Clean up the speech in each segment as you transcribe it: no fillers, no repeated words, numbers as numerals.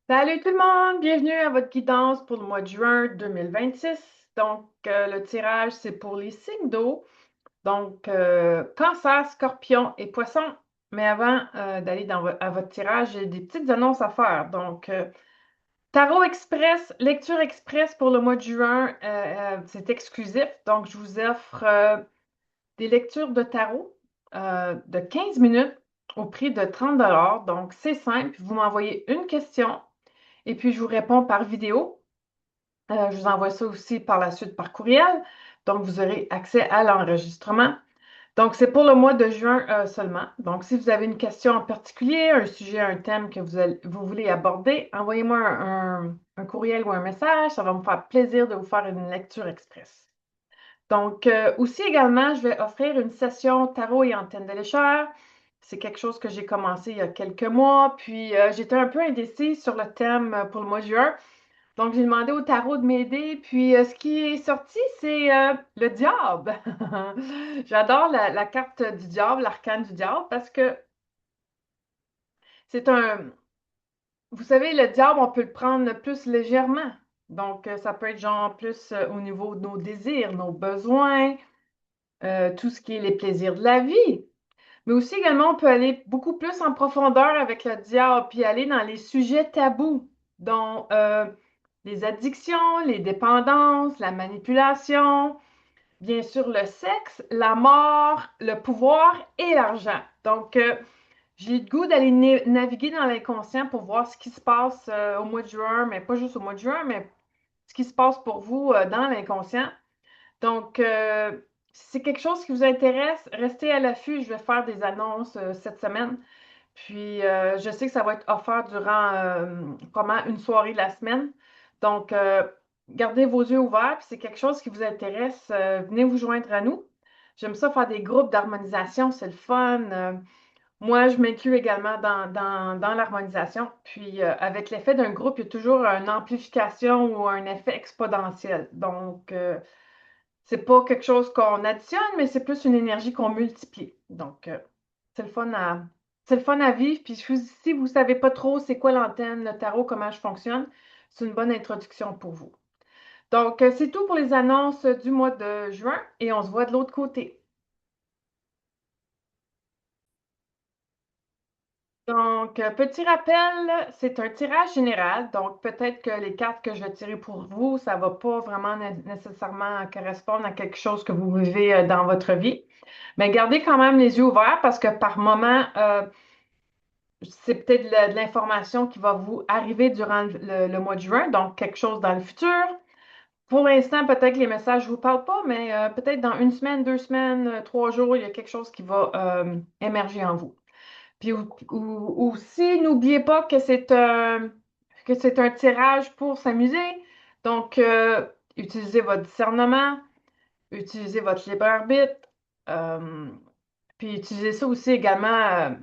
Salut tout le monde, bienvenue à votre guidance pour le mois de juin 2026. Donc, le tirage, c'est pour les signes d'eau. Donc, Cancer, Scorpion et Poisson. Mais avant d'aller à votre tirage, j'ai des petites annonces à faire. Donc, Tarot Express, lecture express pour le mois de juin, c'est exclusif. Donc, je vous offre des lectures de tarot de 15 minutes au prix de 30 $. Donc, c'est simple. Vous m'envoyez une question et puis je vous réponds par vidéo. Je vous envoie ça aussi par la suite par courriel. Donc, vous aurez accès à l'enregistrement. Donc, c'est pour le mois de juin seulement. Donc, si vous avez une question en particulier, un sujet, un thème que vous voulez aborder, envoyez-moi un courriel ou un message. Ça va me faire plaisir de vous faire une lecture express. Donc, aussi également, je vais offrir une session tarot et antenne de lécheur. C'est quelque chose que j'ai commencé il y a quelques mois. Puis, j'étais un peu indécise sur le thème pour le mois de juin. Donc, j'ai demandé au tarot de m'aider. Puis, ce qui est sorti, c'est le diable. J'adore la carte du diable, l'arcane du diable, parce que c'est un... Vous savez, le diable, on peut le prendre plus légèrement. Donc, ça peut être genre plus au niveau de nos désirs, nos besoins, tout ce qui est les plaisirs de la vie. Mais aussi également, on peut aller beaucoup plus en profondeur avec le diable, puis aller dans les sujets tabous, dont les addictions, les dépendances, la manipulation, bien sûr le sexe, la mort, le pouvoir et l'argent. Donc, j'ai le goût d'aller naviguer dans l'inconscient pour voir ce qui se passe au mois de juin, mais pas juste au mois de juin, mais ce qui se passe pour vous dans l'inconscient. Donc, si c'est quelque chose qui vous intéresse, restez à l'affût. Je vais faire des annonces cette semaine. Puis, je sais que ça va être offert durant probablement une soirée de la semaine. Donc, gardez vos yeux ouverts. Puis, c'est quelque chose qui vous intéresse, venez vous joindre à nous. J'aime ça faire des groupes d'harmonisation, c'est le fun. Moi, je m'inclus également dans l'harmonisation. Puis, avec l'effet d'un groupe, il y a toujours une amplification ou un effet exponentiel. Donc, c'est pas quelque chose qu'on additionne, mais c'est plus une énergie qu'on multiplie. Donc, c'est le fun à, c'est le fun à vivre. Puis si vous ne savez pas trop c'est quoi l'antenne, le tarot, comment je fonctionne, c'est une bonne introduction pour vous. Donc, c'est tout pour les annonces du mois de juin et on se voit de l'autre côté. Donc, petit rappel, c'est un tirage général. Donc, peut-être que les cartes que je vais tirer pour vous, ça ne va pas vraiment nécessairement correspondre à quelque chose que vous vivez dans votre vie. Mais gardez quand même les yeux ouverts parce que par moment, c'est peut-être de l'information qui va vous arriver durant le mois de juin, donc quelque chose dans le futur. Pour l'instant, peut-être que les messages ne vous parlent pas, mais peut-être dans une semaine, 2 semaines, 3 jours, il y a quelque chose qui va émerger en vous. Puis aussi, n'oubliez pas que c'est un tirage pour s'amuser. Donc, utilisez votre discernement, utilisez votre libre arbitre, euh, puis utilisez ça aussi également,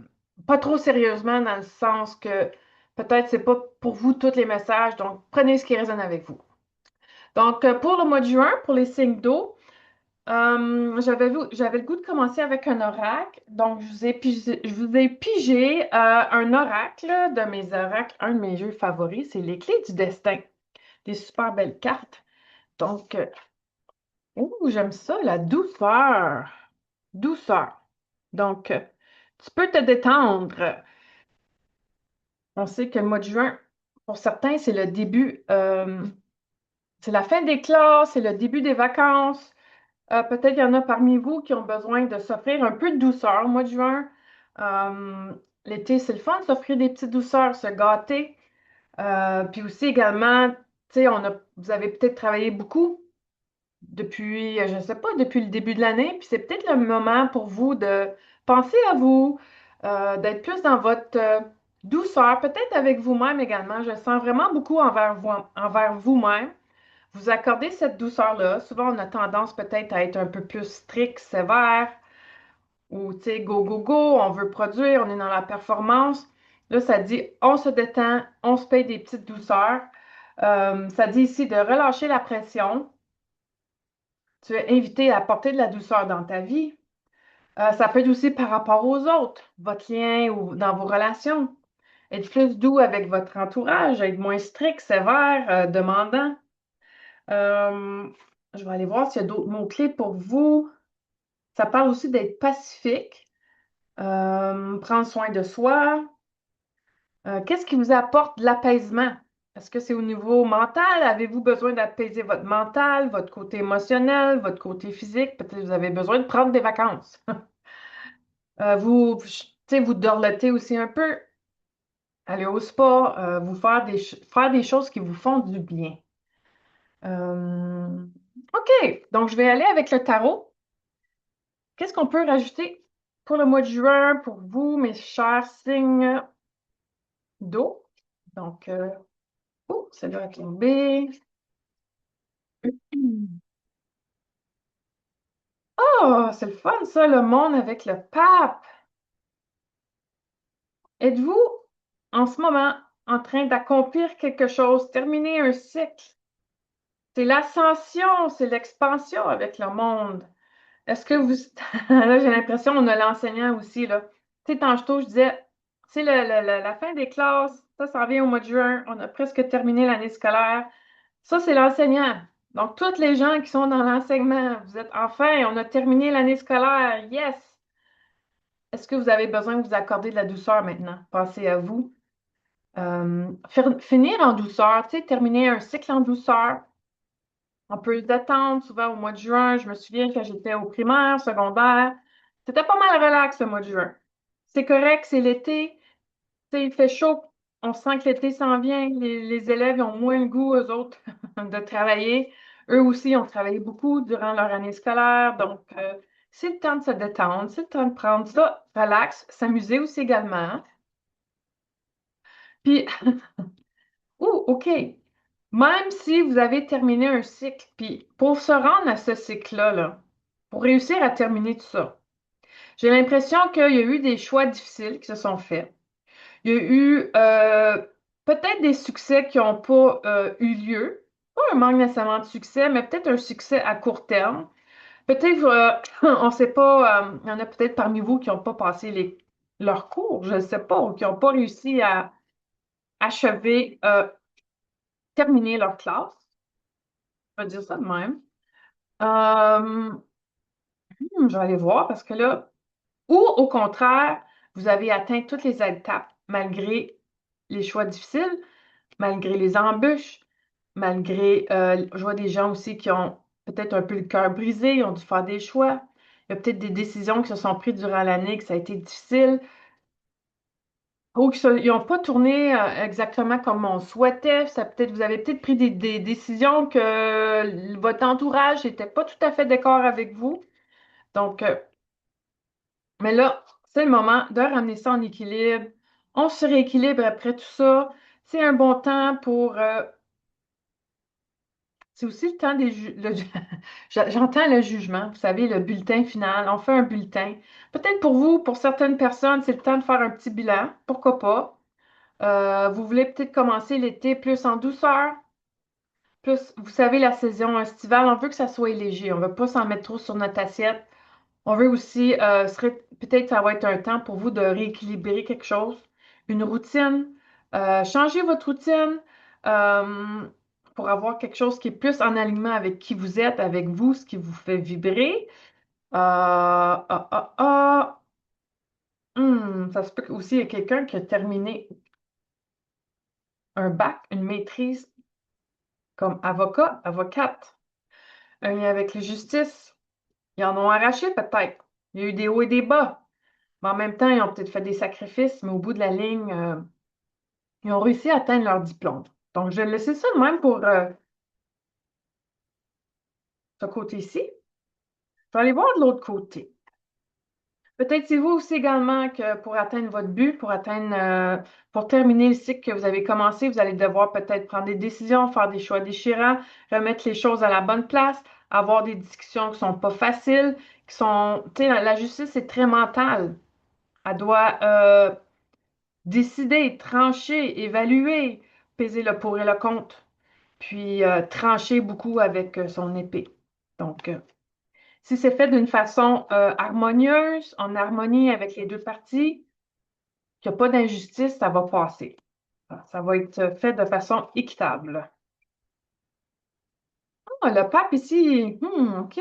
pas trop sérieusement, dans le sens que peut-être c'est pas pour vous tous les messages, donc prenez ce qui résonne avec vous. Donc, pour le mois de juin, pour les signes d'eau, j'avais le goût de commencer avec un oracle. Donc, je vous ai pigé un oracle de mes oracles, un de mes jeux favoris, c'est les clés du destin. Des super belles cartes. Donc, j'aime ça, la douceur. Douceur. Donc, tu peux te détendre. On sait que le mois de juin, pour certains, c'est le début, c'est la fin des classes, c'est le début des vacances. Peut-être qu'il y en a parmi vous qui ont besoin de s'offrir un peu de douceur au mois de juin. Euh, L'été, c'est le fun de s'offrir des petites douceurs, se gâter. Puis aussi également, tu sais, vous avez peut-être travaillé beaucoup depuis, je ne sais pas, depuis le début de l'année. Puis c'est peut-être le moment pour vous de penser à vous, d'être plus dans votre douceur, peut-être avec vous-même également. Je sens vraiment beaucoup envers vous-même. Vous accordez cette douceur-là. Souvent, on a tendance peut-être à être un peu plus strict, sévère, ou, tu sais, go, go, go, on veut produire, on est dans la performance. Là, ça dit, on se détend, on se paye des petites douceurs. Ça dit ici de relâcher la pression. Tu es invité à apporter de la douceur dans ta vie. Ça peut être aussi par rapport aux autres, votre lien ou dans vos relations. être plus doux avec votre entourage, être moins strict, sévère, demandant. Euh, je vais aller voir s'il y a d'autres mots-clés pour vous. Ça parle aussi d'être pacifique, prendre soin de soi. Qu'est-ce qui vous apporte de l'apaisement? Est-ce que c'est au niveau mental? Avez-vous besoin d'apaiser votre mental, votre côté émotionnel, votre côté physique? Peut-être que vous avez besoin de prendre des vacances. Tu sais, vous dorlotez aussi un peu, aller au spa, vous faire des choses qui vous font du bien. Euh, OK, donc je vais aller avec le tarot. Qu'est-ce qu'on peut rajouter pour le mois de juin pour vous, mes chers signes d'eau? Donc, oh, celle-là a tombé. Oh, c'est le fun, ça, le monde avec le pape. Êtes-vous en ce moment en train d'accomplir quelque chose, terminer un cycle? C'est l'ascension, c'est l'expansion avec le monde. Est-ce que vous... Là, j'ai l'impression on a l'enseignant aussi, là. Tu sais, tantôt, je disais, c'est la fin des classes, ça s'en vient au mois de juin, on a presque terminé l'année scolaire. Ça, c'est l'enseignant. Donc, toutes les gens qui sont dans l'enseignement, vous êtes enfin, on a terminé l'année scolaire. Yes! Est-ce que vous avez besoin de vous accorder de la douceur maintenant? Pensez à vous. Finir en douceur, tu sais, terminer un cycle en douceur. On peut l'attendre souvent au mois de juin. Je me souviens quand j'étais au primaire, secondaire. C'était pas mal relax le mois de juin. C'est correct, c'est l'été. Tu sais, il fait chaud. On sent que l'été s'en vient. Les élèves ont moins le goût, eux autres, de travailler. Eux aussi ont travaillé beaucoup durant leur année scolaire. Donc, c'est le temps de se détendre, c'est le temps de prendre ça, relax, s'amuser aussi également. Puis, OK. Même si vous avez terminé un cycle, puis pour se rendre à ce cycle-là, là, pour réussir à terminer tout ça, j'ai l'impression qu'il y a eu des choix difficiles qui se sont faits. Il y a eu peut-être des succès qui n'ont pas eu lieu. Pas un manque nécessairement de succès, mais peut-être un succès à court terme. Peut-être, on ne sait pas, il y en a peut-être parmi vous qui n'ont pas passé leurs cours, je ne sais pas, ou qui n'ont pas réussi à achever, terminer leur classe. On va dire ça de même. Euh, je vais aller voir parce que là, ou au contraire, vous avez atteint toutes les étapes malgré les choix difficiles, malgré les embûches, malgré, je vois des gens aussi qui ont peut-être un peu le cœur brisé, ils ont dû faire des choix. Il y a peut-être des décisions qui se sont prises durant l'année, que ça a été difficile, ou qu'ils n'ont pas tourné exactement comme on souhaitait. Ça peut-être, vous avez peut-être pris des décisions que votre entourage n'était pas tout à fait d'accord avec vous. Donc, mais là, c'est le moment de ramener ça en équilibre. On se rééquilibre après tout ça. C'est un bon temps pour... c'est aussi le temps J'entends le jugement, vous savez, le bulletin final. On fait un bulletin. Peut-être pour vous, pour certaines personnes, c'est le temps de faire un petit bilan. Pourquoi pas? Vous voulez peut-être commencer l'été plus en douceur. Plus, vous savez, la saison estivale, on veut que ça soit léger. On ne veut pas s'en mettre trop sur notre assiette. On veut aussi, peut-être ça va être un temps pour vous de rééquilibrer quelque chose, une routine. Changez votre routine euh, pour avoir quelque chose qui est plus en alignement avec qui vous êtes, avec vous, ce qui vous fait vibrer. Ça se peut aussi, il y a quelqu'un qui a terminé un bac, une maîtrise comme avocat, avocate, un lien avec la justice. Ils en ont arraché peut-être. Il y a eu des hauts et des bas. Mais en même temps, ils ont peut-être fait des sacrifices, mais au bout de la ligne, ils ont réussi à atteindre leur diplôme. Donc, je vais laisser ça de même pour ce côté-ci. Je vais aller voir de l'autre côté. Peut-être c'est vous aussi également que pour atteindre votre but, pour terminer le cycle que vous avez commencé, vous allez devoir peut-être prendre des décisions, faire des choix déchirants, remettre les choses à la bonne place, avoir des discussions qui sont pas faciles, tu sais, la justice est très mentale. Elle doit décider, trancher, évaluer, peser le pour et le contre, puis trancher beaucoup avec son épée. Donc, si c'est fait d'une façon harmonieuse, en harmonie avec les deux parties, qu'il n'y a pas d'injustice, ça va passer. Ça va être fait de façon équitable. Ah, le pape ici, OK.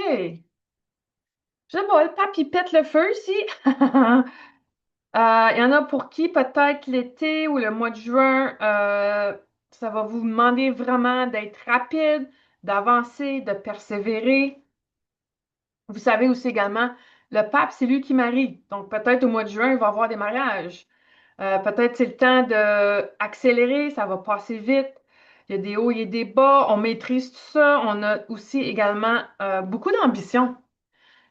Je sais pas, le pape, il pète le feu ici. Il y en a pour qui peut-être l'été ou le mois de juin, ça va vous demander vraiment d'être rapide, d'avancer, de persévérer. Vous savez aussi également, le pape, c'est lui qui marie. Donc peut-être au mois de juin, il va y avoir des mariages. Peut-être c'est le temps d'accélérer, ça va passer vite. Il y a des hauts et des bas, on maîtrise tout ça. On a aussi également beaucoup d'ambition.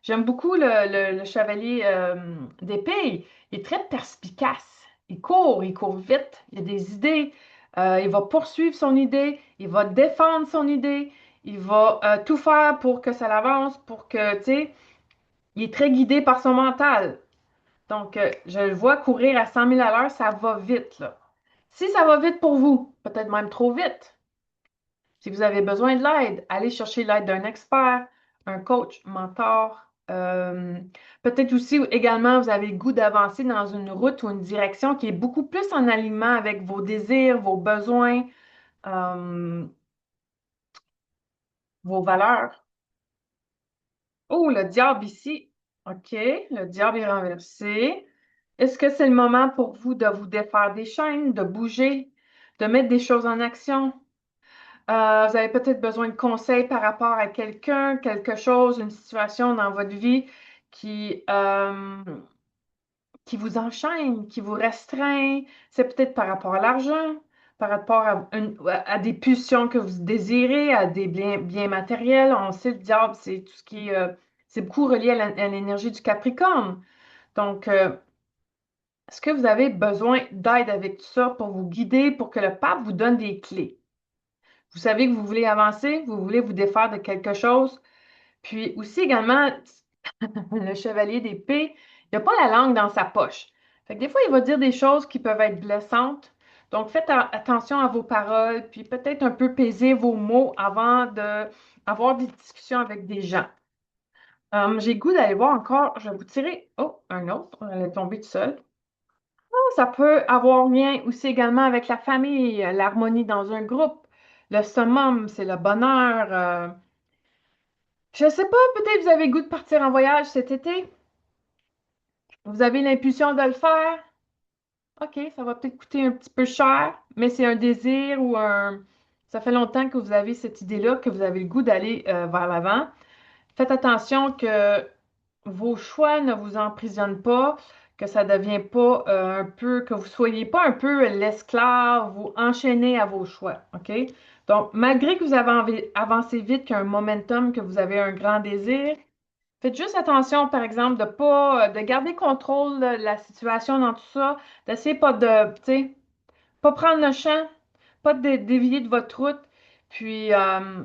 J'aime beaucoup le chevalier d'épée. Il est très perspicace. Il court vite, il a des idées. Il va poursuivre son idée, il va défendre son idée, il va tout faire pour que ça l'avance, pour que, tu sais, il est très guidé par son mental. Donc, je le vois courir à 100 000 à l'heure, ça va vite, là. Si ça va vite pour vous, peut-être même trop vite, si vous avez besoin de l'aide, allez chercher l'aide d'un expert, un coach, mentor. Peut-être aussi également, vous avez le goût d'avancer dans une route ou une direction qui est beaucoup plus en alignement avec vos désirs, vos besoins, euh, vos valeurs. Oh, le diable ici. OK, le diable est renversé. Est-ce que c'est le moment pour vous de vous défaire des chaînes, de bouger, de mettre des choses en action? Vous avez peut-être besoin de conseils par rapport à quelqu'un, quelque chose, une situation dans votre vie qui, euh, qui vous enchaîne, qui vous restreint. C'est peut-être par rapport à l'argent, par rapport à des pulsions que vous désirez, à des biens matériels. On sait, le diable, c'est tout ce qui est, c'est beaucoup relié à l'énergie du Capricorne. Donc, est-ce que vous avez besoin d'aide avec tout ça pour vous guider, pour que le pape vous donne des clés? Vous savez que vous voulez avancer, vous voulez vous défaire de quelque chose. Puis aussi également, le chevalier d'épée, il n'a pas la langue dans sa poche. Fait que des fois, il va dire des choses qui peuvent être blessantes. Donc, faites attention à vos paroles, puis peut-être un peu peser vos mots avant d'avoir des discussions avec des gens. J'ai le goût d'aller voir encore, je vais vous tirer, oh, un autre, elle est tombée tout seul. Ça peut avoir lien aussi également avec la famille, l'harmonie dans un groupe. Le summum, c'est le bonheur. Je sais pas, peut-être vous avez le goût de partir en voyage cet été. Vous avez l'impulsion de le faire. OK, ça va peut-être coûter un petit peu cher, mais c'est un désir ou un... Ça fait longtemps que vous avez cette idée-là, que vous avez le goût d'aller vers l'avant. Faites attention que vos choix ne vous emprisonnent pas, que ça ne devienne pas un peu, que vous ne soyez pas un peu l'esclave ou enchaîné à vos choix. OK? Donc, malgré que vous avez avancé vite, qu'il y a un momentum, que vous avez un grand désir, faites juste attention, par exemple, de pas de garder contrôle de la situation dans tout ça, d'essayer pas de, tu sais, pas prendre le champ, pas de dévier de votre route. Puis,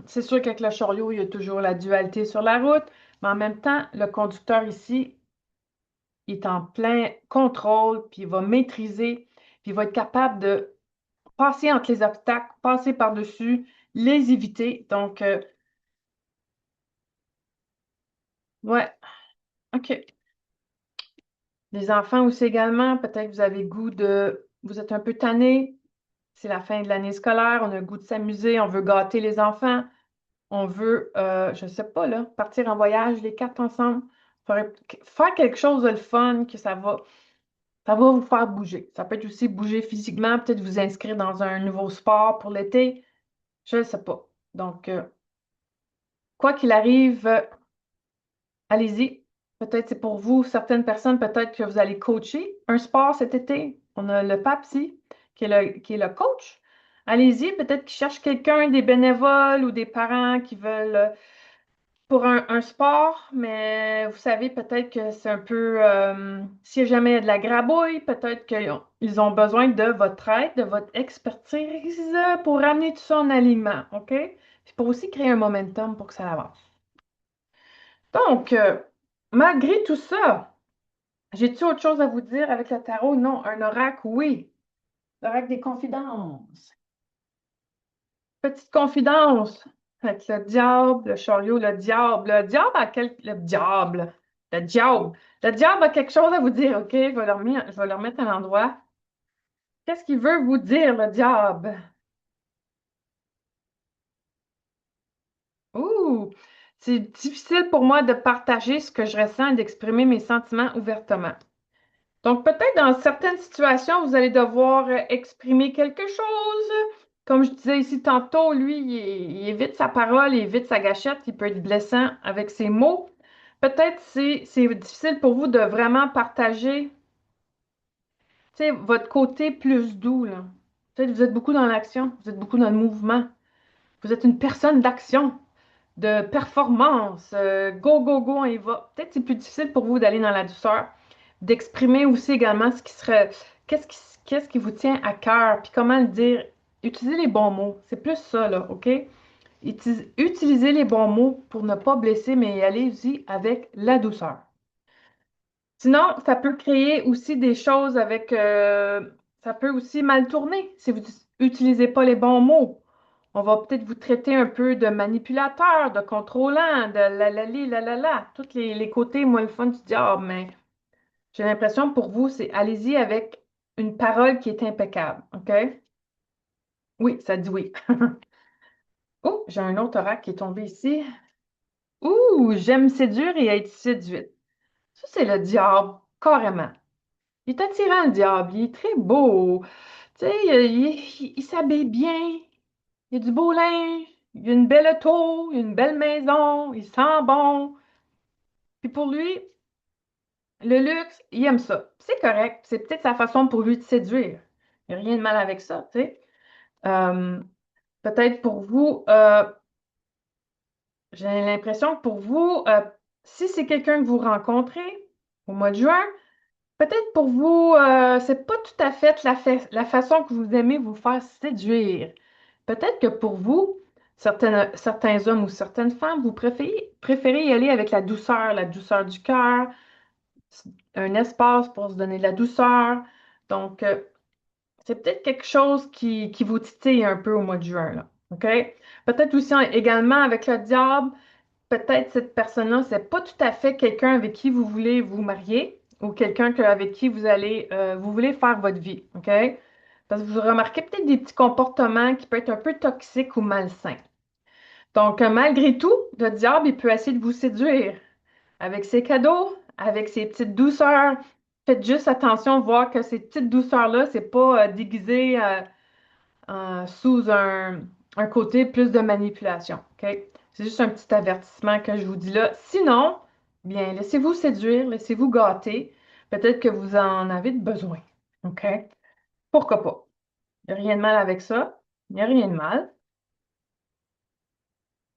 c'est sûr qu'avec le chariot, il y a toujours la dualité sur la route, mais en même temps, le conducteur ici, il est en plein contrôle, puis il va maîtriser, puis il va être capable de passer entre les obstacles, passer par-dessus, les éviter. Donc, ouais, OK. Les enfants aussi également, peut-être que vous avez le goût de... Vous êtes un peu tanné, c'est la fin de l'année scolaire, on a le goût de s'amuser, on veut gâter les enfants, on veut, je ne sais pas, là, partir en voyage, les quatre ensemble, faire quelque chose de le fun, que ça va vous faire bouger. Ça peut être aussi bouger physiquement, peut-être vous inscrire dans un nouveau sport pour l'été, je ne sais pas. Donc, quoi qu'il arrive, allez-y. Peut-être c'est pour vous, certaines personnes, peut-être que vous allez coacher un sport cet été. On a le PAPSI, qui est le coach. Allez-y, peut-être qu'ils cherchent quelqu'un, des bénévoles ou des parents qui veulent pour un sport, mais vous savez, peut-être que c'est un peu, si jamais il y a de la grabouille, peut-être qu'ils ont besoin de votre aide, de votre expertise pour ramener tout ça en alignement, OK? Puis pour aussi créer un momentum pour que ça avance. Donc, malgré tout ça, j'ai-tu autre chose à vous dire avec le tarot? Non, un oracle, oui. L'oracle des confidences. Petite confidence avec le diable, le chariot, le diable. Le diable a Le diable. Le diable. Le diable a quelque chose à vous dire, OK? Je vais le remettre à l'endroit. Qu'est-ce qu'il veut vous dire, le diable? Ouh, c'est difficile pour moi de partager ce que je ressens et d'exprimer mes sentiments ouvertement. Donc, peut-être dans certaines situations, vous allez devoir exprimer quelque chose. Comme je disais ici tantôt, lui, il évite sa parole, il évite sa gâchette, il peut être blessant avec ses mots. Peut-être c'est difficile pour vous de vraiment partager, tu sais, votre côté plus doux, là. Peut-être que vous êtes beaucoup dans l'action, vous êtes beaucoup dans le mouvement. Vous êtes une personne d'action, de performance. Go, go, go, on y va. Peut-être que c'est plus difficile pour vous d'aller dans la douceur, d'exprimer aussi également ce qui serait, qu'est-ce qui, qu'est-ce qui vous tient à cœur, puis comment le dire. Utilisez les bons mots. C'est plus ça, là, OK? Utilisez les bons mots pour ne pas blesser, mais allez-y avec la douceur. Sinon, ça peut créer aussi des choses avec... ça peut aussi mal tourner si vous n'utilisez pas les bons mots. On va peut-être vous traiter un peu de manipulateur, de contrôlant, de la. Tous les côtés, moi, le fun du diable, mais j'ai l'impression pour vous, c'est allez-y avec une parole qui est impeccable, OK? Oui, ça dit oui. Oh, j'ai un autre oracle qui est tombé ici. Ouh, j'aime séduire et être séduite. Ça, c'est le diable, carrément. Il est attirant, le diable. Il est très beau. Tu sais, il s'habille bien. Il a du beau linge. Il a une belle auto. Il a une belle maison. Il sent bon. Puis pour lui, le luxe, il aime ça. C'est correct. C'est peut-être sa façon pour lui de séduire. Il n'y a rien de mal avec ça, tu sais. Euh, peut-être pour vous, j'ai l'impression que pour vous, si c'est quelqu'un que vous rencontrez au mois de juin, peut-être pour vous, c'est pas tout à fait la façon que vous aimez vous faire séduire. Peut-être que pour vous, certains hommes ou certaines femmes, vous préférez y aller avec la douceur du cœur, un espace pour se donner de la douceur. Donc, c'est peut-être quelque chose qui vous titille un peu au mois de juin, là. OK? Peut-être aussi également avec le diable, peut-être cette personne-là, c'est pas tout à fait quelqu'un avec qui vous voulez vous marier ou quelqu'un avec qui vous voulez faire votre vie, OK? Parce que vous remarquez peut-être des petits comportements qui peuvent être un peu toxiques ou malsains. Donc, malgré tout, le diable, il peut essayer de vous séduire avec ses cadeaux, avec ses petites douceurs. Faites juste attention, voir que ces petites douceurs-là, c'est pas déguisé sous un côté plus de manipulation. OK? C'est juste un petit avertissement que je vous dis là. Sinon, bien, laissez-vous séduire, laissez-vous gâter. Peut-être que vous en avez besoin. OK? Pourquoi pas? Il n'y a rien de mal avec ça. Il n'y a rien de mal.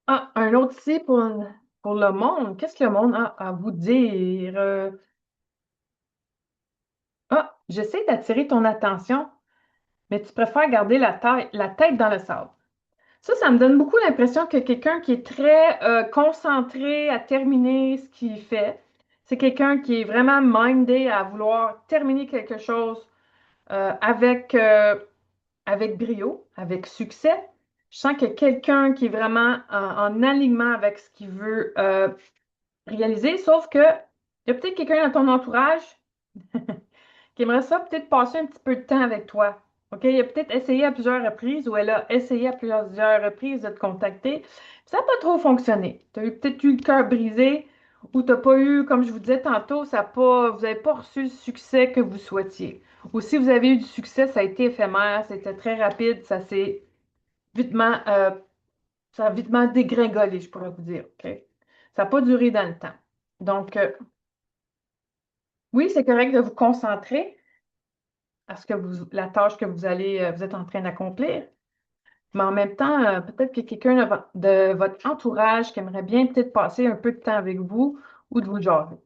Ah, un autre ici pour le monde. Qu'est-ce que le monde a à vous dire? Ah, j'essaie d'attirer ton attention, mais tu préfères garder la tête dans le sable. Ça me donne beaucoup l'impression que quelqu'un qui est très concentré à terminer ce qu'il fait, c'est quelqu'un qui est vraiment mindé à vouloir terminer quelque chose avec brio, avec succès. Je sens que quelqu'un qui est vraiment en alignement avec ce qu'il veut réaliser, sauf que il y a peut-être quelqu'un dans ton entourage qui aimerait ça peut-être passer un petit peu de temps avec toi. OK? Il a peut-être essayé à plusieurs reprises ou elle a essayé à plusieurs reprises de te contacter. Ça n'a pas trop fonctionné. Tu as peut-être eu le cœur brisé ou tu n'as pas eu, comme je vous disais tantôt, vous n'avez pas reçu le succès que vous souhaitiez. Ou si vous avez eu du succès, ça a été éphémère, c'était très rapide, vitement, euh, ça a vitement dégringolé, je pourrais vous dire. OK? Ça n'a pas duré dans le temps. Donc, oui, c'est correct de vous concentrer à la tâche que vous êtes en train d'accomplir. Mais en même temps, peut-être qu'il y a quelqu'un de votre entourage qui aimerait bien peut-être passer un peu de temps avec vous ou de vous jaser.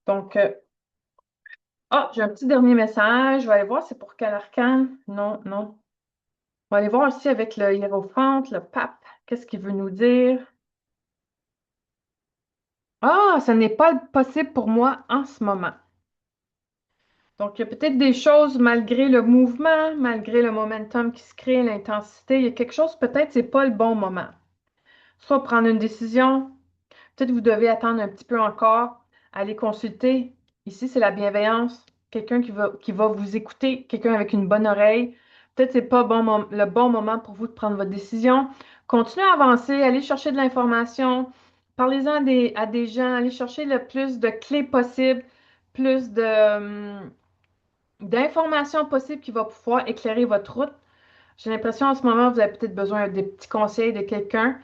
Donc, j'ai un petit dernier message. Je vais aller voir, c'est pour quel arcane? Non, non. On va aller voir aussi avec le hiérophante, le pape. Qu'est-ce qu'il veut nous dire? Ah, ce n'est pas possible pour moi en ce moment. Donc, il y a peut-être des choses, malgré le mouvement, malgré le momentum qui se crée, l'intensité, il y a quelque chose, peut-être, c'est pas le bon moment. Soit prendre une décision, peut-être vous devez attendre un petit peu encore, aller consulter. Ici, c'est la bienveillance. quelqu'un qui va vous écouter, quelqu'un avec une bonne oreille. Peut-être c'est pas le bon moment pour vous de prendre votre décision. Continuez à avancer, allez chercher de l'information, parlez-en à des gens, allez chercher le plus de clés possible, plus d'informations possibles qui va pouvoir éclairer votre route. J'ai l'impression en ce moment, vous avez peut-être besoin des petits conseils de quelqu'un.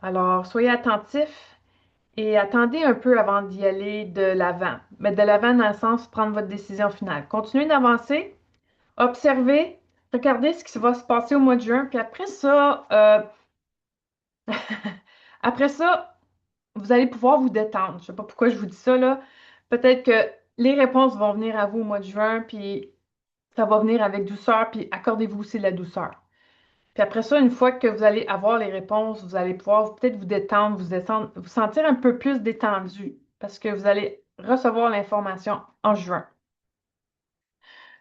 Alors, soyez attentifs et attendez un peu avant d'y aller de l'avant. Mais de l'avant dans le sens prendre votre décision finale. Continuez d'avancer, observez, regardez ce qui va se passer au mois de juin. Puis après ça, vous allez pouvoir vous détendre. Je ne sais pas pourquoi je vous dis ça là. Peut-être que les réponses vont venir à vous au mois de juin, puis ça va venir avec douceur, puis accordez-vous aussi de la douceur. Puis après ça, une fois que vous allez avoir les réponses, vous allez pouvoir peut-être vous détendre, vous sentir un peu plus détendu parce que vous allez recevoir l'information en juin.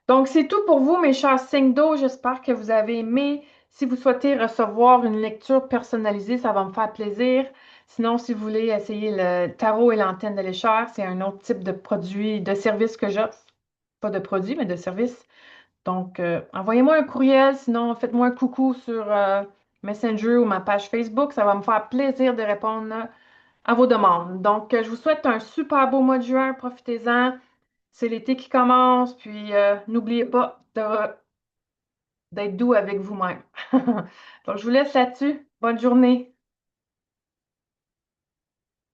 Donc, c'est tout pour vous, mes chers signes d'eau. J'espère que vous avez aimé. Si vous souhaitez recevoir une lecture personnalisée, ça va me faire plaisir. Sinon, si vous voulez essayer le tarot et l'antenne de l'échelle, c'est un autre type de produit, de service que j'offre. Pas de produit, mais de service. Donc, envoyez-moi un courriel, sinon faites-moi un coucou sur Messenger ou ma page Facebook. Ça va me faire plaisir de répondre à vos demandes. Donc, je vous souhaite un super beau mois de juin. Profitez-en. C'est l'été qui commence. Puis, n'oubliez pas d'être doux avec vous-même. Donc, je vous laisse là-dessus. Bonne journée.